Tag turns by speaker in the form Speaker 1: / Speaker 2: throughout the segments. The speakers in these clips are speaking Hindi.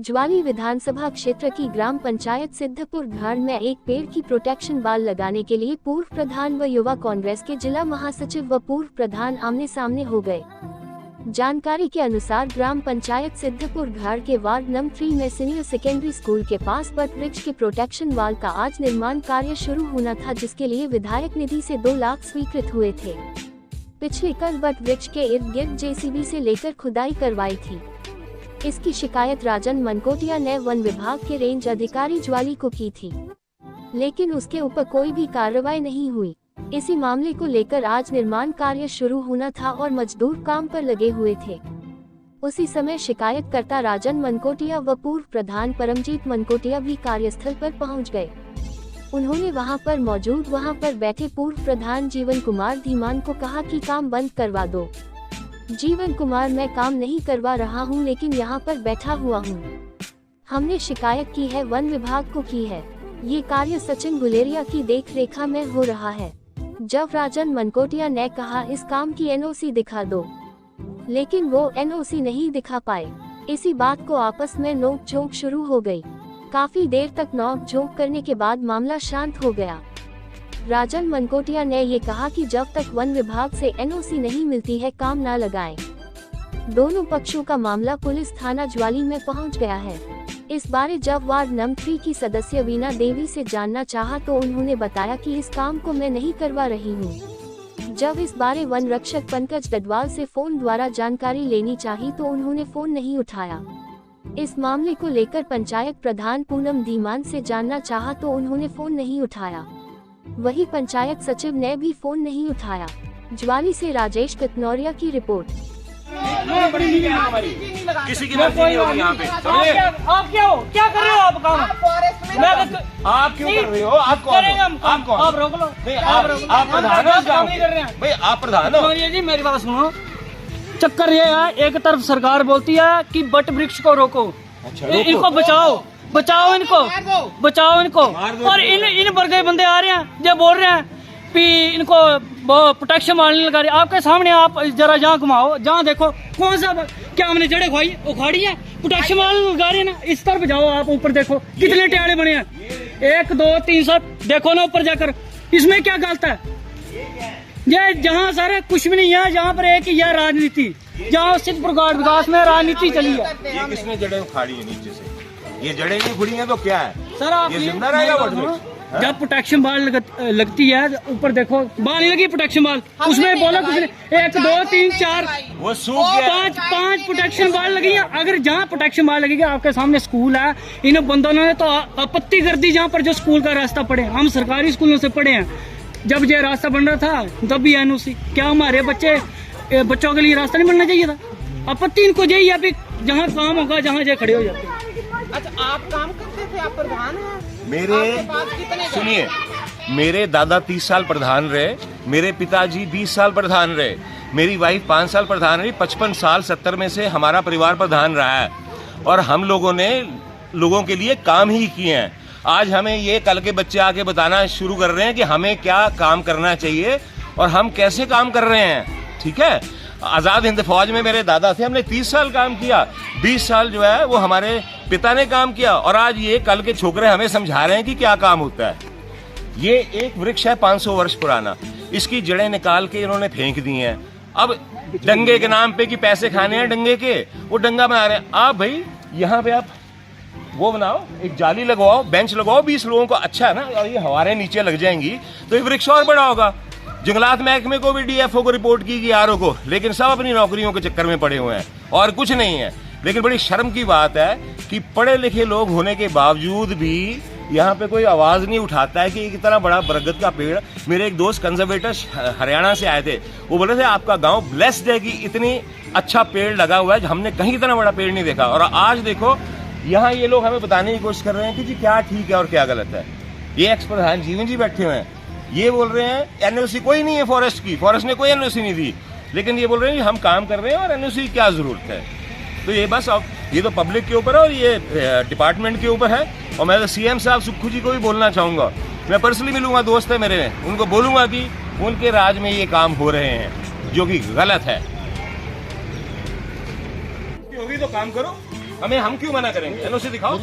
Speaker 1: ज्वाली विधानसभा क्षेत्र की ग्राम पंचायत सिद्धपुर घाड़ में एक पेड़ की प्रोटेक्शन वाल लगाने के लिए पूर्व प्रधान व युवा कांग्रेस के जिला महासचिव व पूर्व प्रधान आमने सामने हो गए। जानकारी के अनुसार ग्राम पंचायत सिद्धपुर घाड़ के वार्ड नंबर 3 में सीनियर सेकेंडरी स्कूल के पास बट वृक्ष के प्रोटेक्शन वाल का आज निर्माण कार्य शुरू होना था, जिसके लिए विधायक निधि से 2 लाख स्वीकृत हुए थे। पिछले कल बट वृक्ष के इर्द गिर्द जेसीबी से लेकर खुदाई करवाई थी। इसकी शिकायत राजन मनकोटिया ने वन विभाग के रेंज अधिकारी ज्वाली को की थी, लेकिन उसके ऊपर कोई भी कार्रवाई नहीं हुई। इसी मामले को लेकर आज निर्माण कार्य शुरू होना था और मजदूर काम पर लगे हुए थे। उसी समय शिकायतकर्ता राजन मनकोटिया व पूर्व प्रधान परमजीत मनकोटिया भी कार्यस्थल पर पहुंच गए। उन्होंने वहां पर बैठे पूर्व प्रधान जीवन कुमार धीमान को कहा कि काम बंद करवा दो। जीवन कुमार, मैं काम नहीं करवा रहा हूं, लेकिन यहां पर बैठा हुआ हूं। हमने शिकायत की है, वन विभाग को की है। ये कार्य सचिन गुलेरिया की देखरेखा में हो रहा है। जब राजन मनकोटिया ने कहा इस काम की एनओसी दिखा दो, लेकिन वो एनओसी नहीं दिखा पाए। इसी बात को आपस में नोक-झोंक शुरू हो गई। काफी देर तक नोक-झोंक करने के बाद मामला शांत हो गया। राजन मनकोटिया ने ये कहा कि जब तक वन विभाग से एनओसी नहीं मिलती है, काम ना लगाएं। दोनों पक्षों का मामला पुलिस थाना ज्वाली में पहुंच गया है। इस बारे जब वार्ड नंबर 3 की सदस्य वीना देवी से जानना चाहा तो उन्होंने बताया कि इस काम को मैं नहीं करवा रही हूं। जब इस बारे वन रक्षक पंकज डडवाल से फोन द्वारा जानकारी लेनी चाहिए तो उन्होंने फोन नहीं उठाया। इस मामले को लेकर पंचायत प्रधान पूनम धीमान से जानना चाहा तो उन्होंने फोन नहीं उठाया। वही पंचायत सचिव ने भी फोन नहीं उठाया। ज्वाली से राजेश कतनौरिया की रिपोर्ट।
Speaker 2: किसी की मर्जी नहीं होगी यहाँ पे।
Speaker 3: आप क्या हो, क्या कर रहे हो आप काम?
Speaker 2: आप क्यों कर रहे हो? आप कौन हो? आप कौन?
Speaker 3: आप रोक लो।
Speaker 2: आप प्रधान हो?
Speaker 3: काम नहीं कर रहे हैं
Speaker 2: भाई, आप प्रधान हो?
Speaker 3: जी मेरी बात सुनो। चक्कर ये है, एक तरफ सरकार बोलती है कि बट वृक्ष को रोको, इनको बचाओ इनको, और इन वर्ग बंदे आ रहे हैं जो बोल रहे हैं कि इनको प्रोटेक्शन मारने लगा रहे। आपके सामने आप जरा जहाँ घुमाओ, जहाँ देखो कौन सा क्या हमने जड़े उखाड़ी है, प्रोटेक्शन मारने लगा रहे हैं ना। इस तरफ जाओ, आप ऊपर देखो कितने टेड़े बने हैं, 1 2 3 सब देखो ना ऊपर जाकर। इसमें क्या गलत है? ये जहाँ सारे कुछ भी नहीं है, जहाँ पर एक ही है राजनीति, जहाँ सिद्धपुर घाट विकास में राजनीति चली है।
Speaker 2: ये किसने जड़ें उखाड़ी है नीचे से? ये जड़ें नहीं उखड़ी हैं तो क्या है
Speaker 3: सर? आप
Speaker 2: ये जिंदा रहेगा?
Speaker 3: जब प्रोटेक्शन बाल लगती है, ऊपर देखो बाल नहीं लगी प्रोटेक्शन बाल, उसमें बोला कुछ 1 2 3 4
Speaker 2: वो सूख गया।
Speaker 3: 5 प्रोटेक्शन बाल लगी है। अगर जहाँ प्रोटेक्शन बाल लगेगी, आपके सामने स्कूल है, इन बंदों ने तो आपत्ति कर दी। जहाँ पर जो स्कूल का रास्ता पड़े, हम सरकारी स्कूलों से पढ़े हैं, जब ये रास्ता बन रहा था तब भी एनओसी। क्या हमारे बच्चों के लिए रास्ता नहीं बनना चाहिए था? आपत्ति इनको यही है कि जहाँ काम होगा, जहाँ ये खड़े हो जाते हैं।
Speaker 4: अच्छा, आप काम करते थे, आप प्रधान हैं?
Speaker 2: सुनिए, मेरे दादा 30 साल प्रधान रहे, मेरे पिताजी 20 साल प्रधान रहे, मेरी वाइफ 5 साल प्रधान रही, 55 साल 70 में से हमारा परिवार प्रधान रहा है, और हम लोगों ने लोगों के लिए काम ही किए हैं। आज हमें ये कल के बच्चे आके बताना शुरू कर रहे हैं कि हमें क्या काम करना चाहिए और हम कैसे काम कर रहे हैं। ठीक है, आज़ाद हिंद फौज में मेरे दादा थे, हमने 30 साल काम किया, 20 साल जो है वो हमारे पिता ने काम किया, और आज ये कल के छोकरे हमें समझा रहे हैं कि क्या काम होता है। ये एक वृक्ष है 500 वर्ष पुराना, इसकी जड़ें निकाल के इन्होंने फेंक दी हैं। अब डंगे के नाम पे कि पैसे खाने हैं डंगे के, वो डंगा बना रहे हैं। आप भाई यहाँ पे आप वो बनाओ, एक जाली लगवाओ, बेंच लगवाओ 20 लोगों को, अच्छा है ना, और ये हवारें नीचे लग जाएंगी तो ये वृक्ष और बड़ा होगा। जंगलात महकमे को भी डीएफओ को रिपोर्ट की आरओ को, लेकिन सब अपनी नौकरियों के चक्कर में पड़े हुए हैं और कुछ नहीं है। लेकिन बड़ी शर्म की बात है कि पढ़े लिखे लोग होने के बावजूद भी यहाँ पे कोई आवाज नहीं उठाता है कि इतना बड़ा बरगद का पेड़। मेरे एक दोस्त कंजर्वेटर हरियाणा से आए थे, वो बोले थे आपका गांव ब्लेस्ड है कि इतनी अच्छा पेड़ लगा हुआ है, हमने कहीं इतना बड़ा पेड़ नहीं देखा। और आज देखो यहाँ ये लोग हमें बताने की कोशिश कर रहे हैं कि जी क्या ठीक है और क्या गलत है। ये एक्स प्रधान जीवन जी बैठे हुए हैं, ये बोल रहे हैं एनओसी कोई नहीं है फॉरेस्ट की, फॉरेस्ट ने कोई एनओसी नहीं दी, लेकिन ये बोल रहे हैं हम काम कर रहे हैं और एनओसी की क्या जरूरत है। तो ये बस अब ये तो पब्लिक के ऊपर है और ये डिपार्टमेंट के ऊपर है। और मैं तो सीएम साहब सुक्खू जी को भी बोलना चाहूँगा, मैं पर्सनली मिलूंगा, दोस्त है मेरे, उनको बोलूँगा कि उनके राज में ये काम हो रहे हैं जो कि गलत है। होगी तो काम करो, हमें हम क्यों मना करेंगे? एनओसी दिखाओ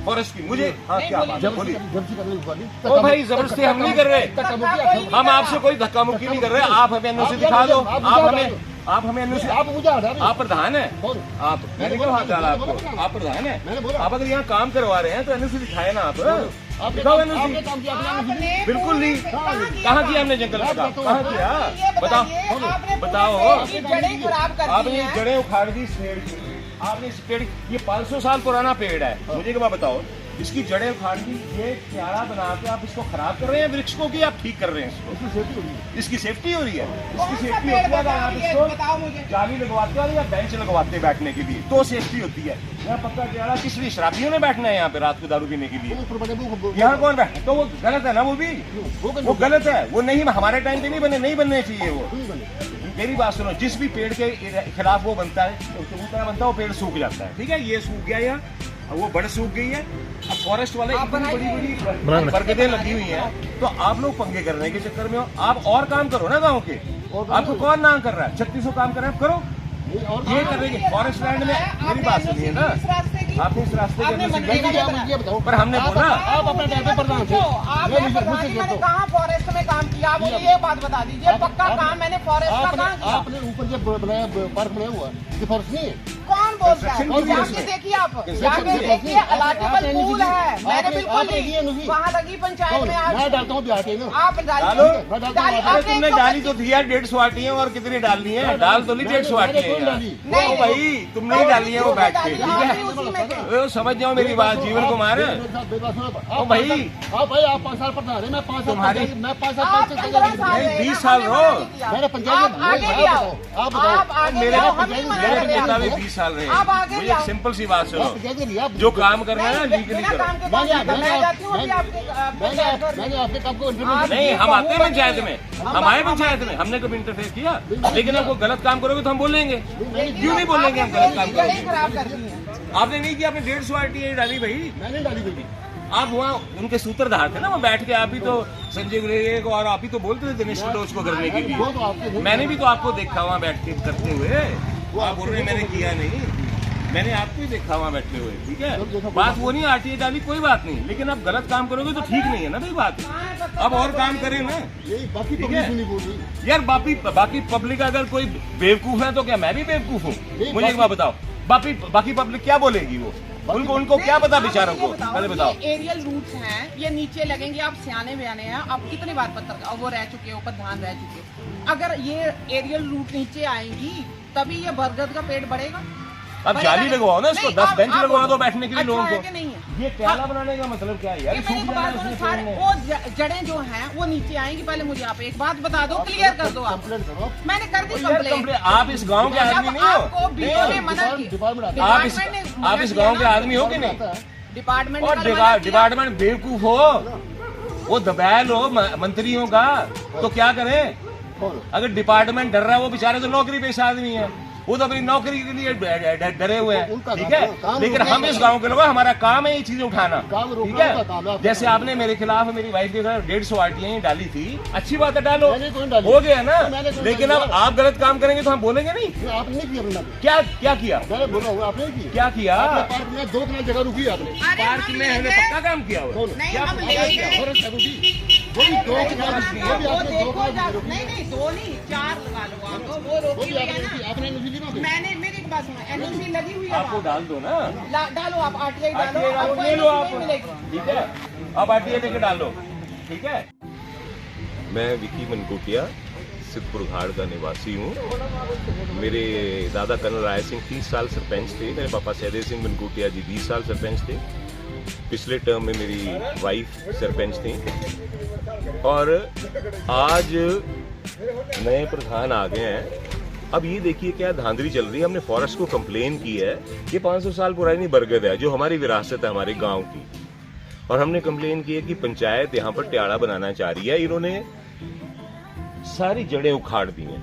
Speaker 2: फॉरेस्ट की। मुझे हाँ क्या बात है? बोलिए।
Speaker 5: जबरदस्ती
Speaker 2: ओ भाई जबरदस्ती हम नहीं कर रहे, हम आपसे कोई धक्का मुक्की नहीं कर रहे। आप हमें एनओसी दिखा दो। आप हमें एनओसी,
Speaker 5: आप मुझे हटा रहे हैं।
Speaker 2: आप प्रधान है, आप, मैंने क्यों हाथ डाला आपको? आप प्रधान है, आप अगर यहाँ काम करवा रहे हैं तो एनओसी दिखाए ना। आप दिखाओ एनओसी। बिल्कुल नहीं। कहाँ किया हमने जंगल का? कहाँ किया? बताओ। आपने जड़ें उखाड़ दी इस पेड़ की। आपने इस पेड़, ये 500 साल पुराना पेड़ है, मुझे एक बात बताओ, इसकी जड़ें उखाड़ दी, ये क्यारा बना के आप इसको खराब कर रहे हैं वृक्ष को, कि आप ठीक कर रहे हैं इसको? इसकी सेफ्टी हो रही है। इसकी सेफ्टी होती है अगर आप इसको जाली लगवाते हो या बेंच लगवाते हैं बैठने के लिए, तो सेफ्टी होती है। यहाँ पक्का क्यारा किस लिए? शराबियों ने बैठना है यहाँ पे रात को दारू पीने के लिए। यहाँ कौन बैठे? तो वो गलत है ना, वो भी वो गलत है। वो नहीं, हमारे टाइम पे नहीं बनने चाहिए वो। मेरी बात सुनो, जिस भी पेड़ के खिलाफ वो बनता है, वो पेड़ सूख जाता है। ठीक है, ये सूख गया यहाँ, वो बड़ सूख गई है। अब फॉरेस्ट वाले इतनी बड़ी बरगदें लगी हुई हैं, तो आप लोग पंगे करने के चक्कर में हो। आप और काम करो ना गांव के। आपको कौन ना कर रहा है? 3600 काम कर रहे हैं, आप करो। ये करेंगे फॉरेस्ट लैंड में। मेरी बात सुनिए ना, आपने इस रास्ते के, पर हमने बोला
Speaker 5: आप अपने टाइम पे प्रधान थे।
Speaker 4: मैंने कहाँ फॉरेस्ट में काम किया? आप मुझे ये बात बता दीजिए, पक्का काम मैंने फॉरेस्ट का कहाँ किया?
Speaker 5: आपने ऊपर जो बनाया पार्क बनाया हुआ है, ये फॉरेस्ट नहीं है।
Speaker 4: कौन बोल रहा है? जाके देखिए, आप जाके देखिए, अलाटेबल पूल है। मैंने बिल्कुल नहीं, वहाँ लगी पंचायत में।
Speaker 5: मैं डालता हूँ बिहार के ना।
Speaker 4: आप
Speaker 2: डालो। तुमने डाली तो थी यार 150 आटियां, और कितनी डालनी है? डाल तो नहीं 150 आटियां नहीं भाई, तुमने ही डाली है वो बैठ के। ठीक है, समझ जाओ मेरी बात। जीवन कुमार ओ भाई,
Speaker 5: आप 5 साल प्रधान है, मैं 5 साल, मैं 5 साल
Speaker 2: 20 साल रहो।
Speaker 5: मैंने पंचायत आप बताओ।
Speaker 2: मेरे पिता भी 20 साल रहे। मुझे एक सिंपल सी बात सुनो, जो काम करना है ना लीगली करो।
Speaker 5: मैंने आपके काम को
Speaker 2: नहीं, हम आते हैं पंचायत में, हम आए पंचायत में, हमने कभी इंटरफेयर किया? लेकिन आप गलत काम करोगे तो हम बोलेंगे। क्यों नहीं बोलेंगे हम गलत काम करोगे? आपने नहीं किया, आपने 150 आरटीआई डाली भाई।
Speaker 5: मैंने डाली बेटी।
Speaker 2: आप वहाँ उनके सूत्रधार थे ना, वहाँ बैठ के आप ही तो संजय गुलेरिया को और आप ही तो बोलते थे दिनेश टोच को करने के लिए। मैंने भी तो आपको देखा वहाँ बैठ के करते हुए। आप बोल रहे मैंने किया नहीं, मैंने आपको ही देखा वहाँ बैठे हुए। ठीक है, बात वो नहीं, आरटीआई डाली कोई बात नहीं, लेकिन आप गलत काम करोगे तो ठीक नहीं है ना भाई बात। अब और काम करें ना।
Speaker 5: ठीक है
Speaker 2: यार, बाकी पब्लिक अगर कोई बेवकूफ है तो क्या मैं भी बेवकूफ हूँ? मुझे एक बात बताओ, बाकी पब्लिक क्या बोलेगी? वो उनको क्या पता बेचारों को? पहले बताओ।
Speaker 4: एरियल रूट्स हैं, ये नीचे लगेंगे। आप सियाने बयाने हैं, आप कितनी बार पत्थर वो रह चुके हो, प्रधान रह चुके। अगर ये एरियल रूट नीचे आएंगी तभी ये बरगद का पेड़ बढ़ेगा।
Speaker 2: अब जाली लगवाओ ना इसको, 10 बेंच लगवा दो बैठने के लिए लोगों को।
Speaker 4: नहीं है
Speaker 2: ये प्याला बनाने का मतलब क्या है यार?
Speaker 4: वो जड़ें जो हैं वो नीचे आएंगी। पहले मुझे आप एक बात बता दो, क्लियर कर दो। आप मैंने कर दी कंप्लेंट।
Speaker 2: आप इस गांव के आदमी नहीं हो? आप इस गांव के आदमी हो कि नहीं? डिपार्टमेंट बेवकूफ हो, वो दबैल हो मंत्रियों का, तो क्या करें? अगर डिपार्टमेंट डर रहा है, वो बेचारे तो नौकरी पेशा आदमी है, वो तो अपनी नौकरी के लिए डरे हुए हैं। ठीक है, लेकिन हम इस गांव के लोग, हमारा काम है ये चीजें उठाना। ठीक है, जैसे आपने मेरे खिलाफ, मेरी वाइफ के खिलाफ 150 आरटीआई डाली थी, अच्छी बात है, डालो, हो गया ना। लेकिन अब आप गलत काम करेंगे तो हम बोलेंगे नहीं।
Speaker 5: आपने किया?
Speaker 2: क्या किया?
Speaker 5: आपने
Speaker 2: क्या किया?
Speaker 5: पार्क में 2 कनाल जगह रुकी आपने।
Speaker 2: पार्क में हमने पक्का काम किया हुआ।
Speaker 4: नहीं 4 लगा लो आप, वो रोकी हुई है ना।
Speaker 5: आपने
Speaker 4: मैंने, मेरी एक बात सुनो, एनओसी लगी हुई है,
Speaker 2: आपको डाल दो ना।
Speaker 4: डालो आप, आरटीआई डालो,
Speaker 2: ले लो आप। ठीक है, आप आरटीआई लेके डाल लो। ठीक है, मैं विकी मनकोटिया सिद्धपुर घाट का निवासी हूँ। मेरे दादा कर्नल राय सिंह 30 साल सरपंच थे। मेरे पापा सहदेव सिंह मनकोटिया जी 20 साल सरपंच थे। पिछले टर्म में मेरी वाइफ सरपंच थी, और आज नए प्रधान आ गए हैं। अब ये देखिए क्या धांधली चल रही है। हमने फॉरेस्ट को कंप्लेन की है, ये 500 साल पुरानी बरगद है जो हमारी विरासत है, हमारे गांव की, और हमने कंप्लेन की है कि पंचायत यहाँ पर ट्याड़ा बनाना चाह रही है। इन्होंने सारी जड़ें उखाड़ दी हैं।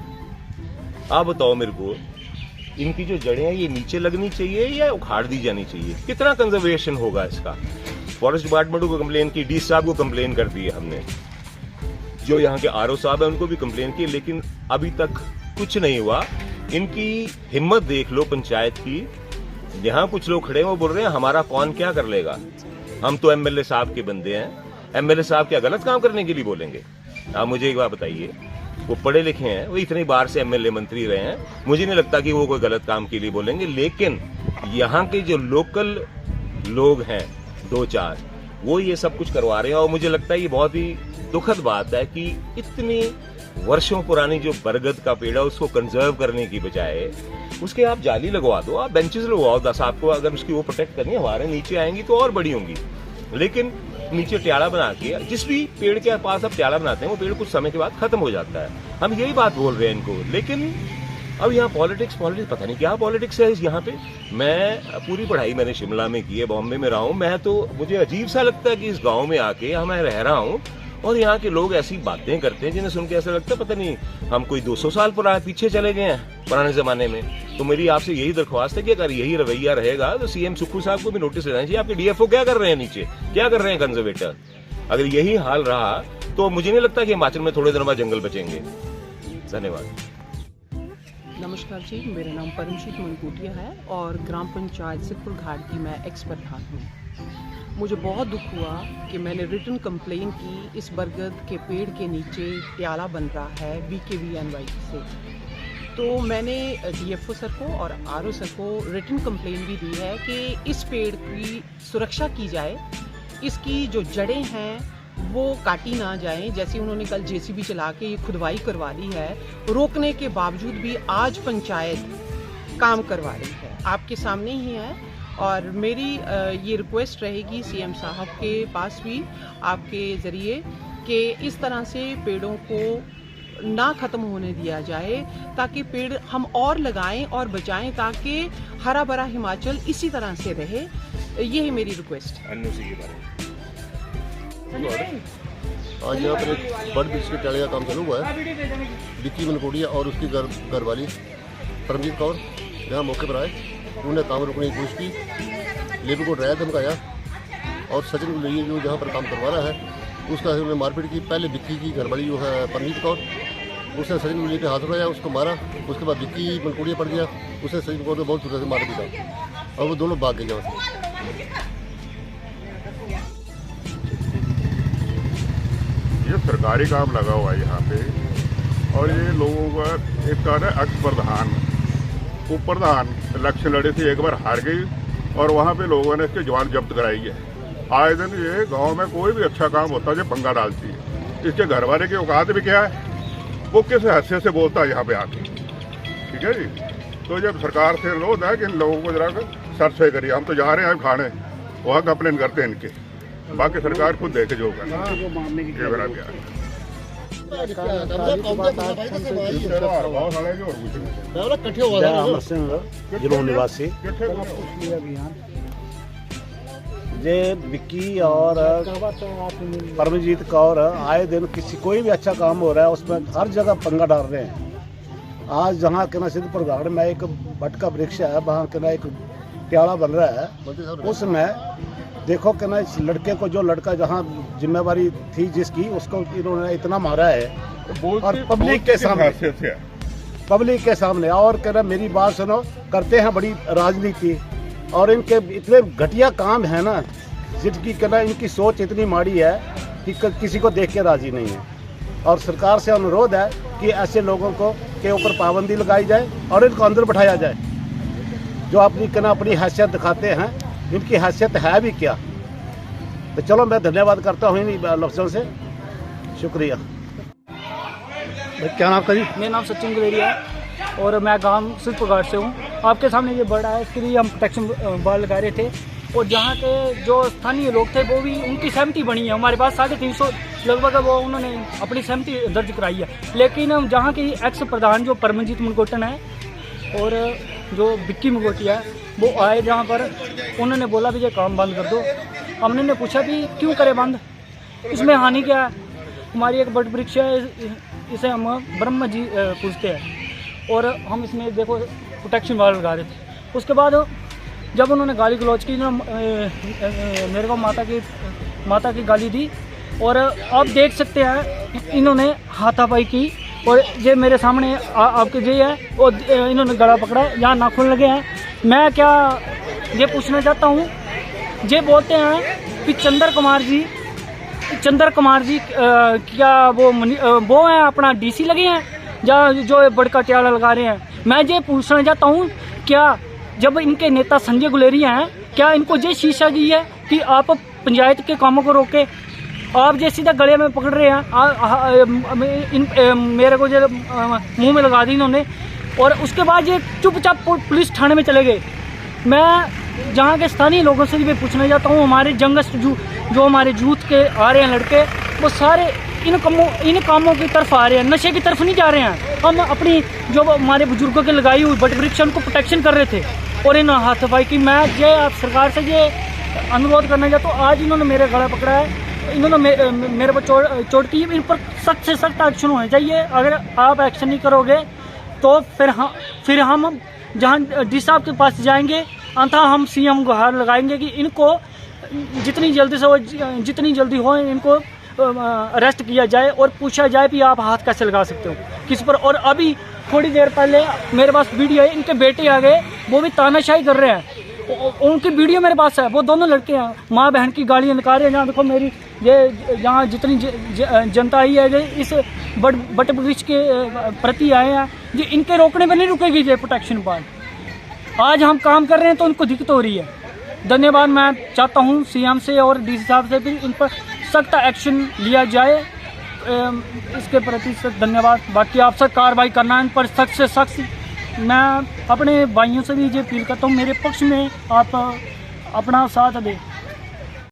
Speaker 2: आप बताओ मेरे को, इनकी जो जड़ें हैं ये नीचे लगनी चाहिए या उखाड़ दी जानी चाहिए? कितना कंजर्वेशन होगा इसका? फॉरेस्ट डिपार्टमेंट को कंप्लेन की, डी साहब को कंप्लेन कर दी है हमने, जो यहाँ के आरओ साहब है उनको भी कंप्लेन की, लेकिन अभी तक कुछ नहीं हुआ। इनकी हिम्मत देख लो पंचायत की, यहाँ कुछ लोग खड़े हैं वो बोल रहे हैं हमारा कौन क्या कर लेगा, हम तो एमएलए साहब के बंदे हैं, एमएलए साहब क्या गलत काम करने के लिए बोलेंगे? आप मुझे एक बात बताइए, वो पढ़े लिखे हैं, वो इतनी बार से एमएलए मंत्री रहे हैं, मुझे नहीं लगता कि वो कोई गलत काम के लिए बोलेंगे। लेकिन यहाँ के जो लोकल लोग हैं 2-4 वो ये सब कुछ करवा रहे हैं और मुझे लगता है ये बहुत ही दुखद बात है कि इतनी वर्षों पुरानी जो बरगद का पेड़ है उसको कंजर्व करने की बजाय उसके आप जाली लगवा दो, आप बेंचेस लगवाओ 10। आपको अगर उसकी वो प्रोटेक्ट करनी है, हमारे नीचे आएंगी तो और बड़ी होंगी, लेकिन नीचे ट्याला बना के जिस भी पेड़ के पास आप ट्याला बनाते हैं वो पेड़ कुछ समय के बाद खत्म हो जाता है। हम यही बात बोल रहे हैं इनको, लेकिन अब यहाँ पॉलिटिक्स पता नहीं क्या पॉलिटिक्स है यहाँ पे। मैं पूरी पढ़ाई मैंने शिमला में की है, बॉम्बे में रहा हूँ, मैं तो मुझे अजीब सा लगता है कि इस गांव में आके मैं रह रहा हूँ और यहाँ के लोग ऐसी बातें करते हैं जिन्हें सुन के ऐसा लगता है पता नहीं हम कोई 200 साल पीछे चले गए हैं पुराने जमाने में। तो मेरी आपसे यही दरख्वास्त है कि अगर यही रवैया रहेगा तो सीएम सुक्खू साहब को भी नोटिस लेना चाहिए, आपके डीएफओ क्या कर रहे हैं नीचे, क्या कर रहे हैं कंजर्वेटर। अगर यही हाल रहा तो मुझे नहीं लगता कि हिमाचल में थोड़े दिनों बाद जंगल बचेंगे। धन्यवाद।
Speaker 4: नमस्कार जी, मेरा नाम परमजीत मनकोटिया है और ग्राम पंचायत सिद्धपुर घाट की मैं एक्स प्रधान हूँ। मुझे बहुत दुख हुआ कि मैंने रिटन कंप्लेन की इस बरगद के पेड़ के नीचे ट्याला बन रहा है BKVNY से। तो मैंने डीएफओ सर को और आरओ सर को रिटन कंप्लेन भी दी है कि इस पेड़ की सुरक्षा की जाए, इसकी जो जड़ें हैं वो काटी ना जाएं। जैसे उन्होंने कल जेसीबी चला के ये खुदवाई करवा ली है, रोकने के बावजूद भी आज पंचायत काम करवा रही है, आपके सामने ही है। और मेरी ये रिक्वेस्ट रहेगी सीएम साहब के पास भी आपके ज़रिए कि इस तरह से पेड़ों को ना ख़त्म होने दिया जाए, ताकि पेड़ हम और लगाएं और बचाएं, ताकि हरा भरा हिमाचल इसी तरह से रहे। ये है मेरी रिक्वेस्ट।
Speaker 5: आज यहाँ पर एक बर्ड ब्रिज के टाले का काम चालू हुआ है। विक्की मनकोटिया और उसकी घर वाली परमजीत कौर यहाँ मौके पर आए, उन्होंने काम रोकने की कोशिश की, लेबर को डराया धमकाया और सचिन को लिए जो जहाँ पर काम करवा रहा है उसका उन्होंने मारपीट की। पहले विक्की की घरवाली जो है परमजीत कौर, उसने सचिन को लेकर हाथ उठाया, उसको मारा। उसके बाद विक्की मनकोटिया पड़ गया, उसने सचिन कौर को बहुत दूर से मार पीटा और वो दोनों भाग गए यहाँ से।
Speaker 6: ये सरकारी काम लगा हुआ है यहाँ पे और ये लोगों का एक कारण है एक्स प्रधान, उप प्रधान इलेक्शन लड़े थे, एक बार हार गई और वहाँ पे लोगों ने इसके जवान जब्त कराई है। आए दिन ये गांव में कोई भी अच्छा काम होता है जो पंगा डालती है। इसके घर वाले की औकात भी क्या है, वो किस हैसियत से बोलता है यहाँ पे आके, ठीक है जी। तो जब सरकार से अनुरोध है कि इन लोगों को जरा सर्वे करिए, हम तो जा रहे हैं खाने, वहाँ कंप्लेन करते हैं इनके, बाकी सरकार खुद देखे जो होगा।
Speaker 7: निवासी जे विक्की और परमजीत कौर आए दिन कोई भी अच्छा काम हो रहा है उसमें हर जगह पंगा डाल रहे हैं। आज जहाँ के ना सिद्धपुर घाट में एक बट का वृक्ष है, वहाँ के ना एक ट्याला बन रहा है, उसमें देखो कि ना इस लड़के को, जो लड़का जहाँ जिम्मेवारी थी जिसकी, उसको इन्होंने इतना मारा है और पब्लिक के सामने। और कह रहा मेरी बात सुनो, करते हैं बड़ी राजनीति और इनके इतने घटिया काम है ना, जिनकी कहना इनकी सोच इतनी माड़ी है कि किसी को देख के राजी नहीं है। और सरकार से अनुरोध है कि ऐसे लोगों को के ऊपर पाबंदी लगाई जाए और इनको अंदर बैठाया जाए, जो अपनी कहना अपनी हैसियत दिखाते हैं। इनकी हैसियत है भी क्या। तो चलो मैं धन्यवाद करता हूँ इन लफ्ज़ों से, शुक्रिया।
Speaker 3: क्या नाम आपका जी? मेरा नाम सचिन गुलेरिया है और मैं गांव सिद्धपुर घाट से हूँ। आपके सामने ये बर्ड है, इसके लिए हम प्रोटेक्शन बाल लगा रहे थे और जहाँ के जो स्थानीय लोग थे वो भी, उनकी सहमति बनी है। हमारे पास 350 लगभग वो उन्होंने अपनी सहमति दर्ज कराई है। लेकिन जहाँ के एक्स प्रधान जो परमजीत मनकोटिया है और जो विक्की मनकोटिया है, वो आए जहाँ पर, उन्होंने बोला भी ये काम बंद कर दो। हमने पूछा भी क्यों करें बंद, इसमें हानि क्या है। हमारी एक बट वृक्ष है, इसे हम ब्रह्म जी पूछते हैं और हम इसमें देखो प्रोटेक्शन वाल लगा रहे थे। उसके बाद जब उन्होंने गाली गलौज की, मेरे को माता की गाली दी और आप देख सकते हैं इन्होंने हाथापाई की और ये मेरे सामने आपके ये है और इन्होंने गला पकड़ा है, यहाँ नाखून लगे हैं। मैं क्या ये पूछना चाहता हूँ, ये बोलते हैं कि चंद्र कुमार जी क्या वो हैं अपना डीसी लगे हैं या जो बड़का ट्याला लगा रहे हैं। मैं ये पूछना चाहता हूँ, क्या जब इनके नेता संजय गुलेरिया हैं, क्या इनको ये शीशा दी है कि आप पंचायत के कामों को रोके? आप ये सीधा गले में पकड़ रहे हैं, मेरे को जो मुंह में लगा दी इन्होंने, और उसके बाद ये चुपचाप पुलिस थाने में चले गए। मैं जहाँ के स्थानीय लोगों से भी पूछना चाहता हूँ, हमारे जंगस्ट जो हमारे यूथ के आ रहे हैं लड़के, वो सारे इन कामों की तरफ आ रहे हैं, नशे की तरफ नहीं जा रहे हैं। हम अपनी जो हमारे बुजुर्गों के लगाई हुई बट वृक्ष उनको प्रोटेक्शन कर रहे थे, और इन हाथापाई की मैं ये आप सरकार से ये अनुरोध करना चाहता हूँ। आज इन्होंने मेरे गला पकड़ा है, इन्होंने मेरे पर चोट की, इन पर सख्त से सख्त एक्शन होना चाहिए। अगर आप एक्शन नहीं करोगे तो फिर हम जहाँ डी साहब के पास जाएंगे, अंततः हम सीएम गुहार लगाएंगे कि इनको जितनी जल्दी हो इनको अरेस्ट किया जाए और पूछा जाए कि आप हाथ कैसे लगा सकते हो किस पर। और अभी थोड़ी देर पहले मेरे पास वीडियो है, इनके बेटे आ गए, वो भी तानाशाही कर रहे हैं, उनकी वीडियो मेरे पास है। वो दोनों लड़के हैं, माँ बहन की गालियाँ निकाल रहे हैं। जहाँ देखो मेरी ये यहाँ जितनी जनता आई है इस बट वृक्ष के प्रति आए हैं, ये इनके रोकने पर नहीं रुकेगी ये प्रोटेक्शन पार्ट। आज हम काम कर रहे हैं तो उनको दिक्कत हो रही है। धन्यवाद मैं चाहता हूँ सीएम से और डीसी साहब से भी इन पर सख्त एक्शन लिया जाए, इसके प्रति सख्त धन्यवाद। बाकी आप सब कार्रवाई करना इन पर सख्त से सख्त। मैं अपने भाइयों से भी ये अपील करता हूँ, मेरे पक्ष में आप अपना साथ दें।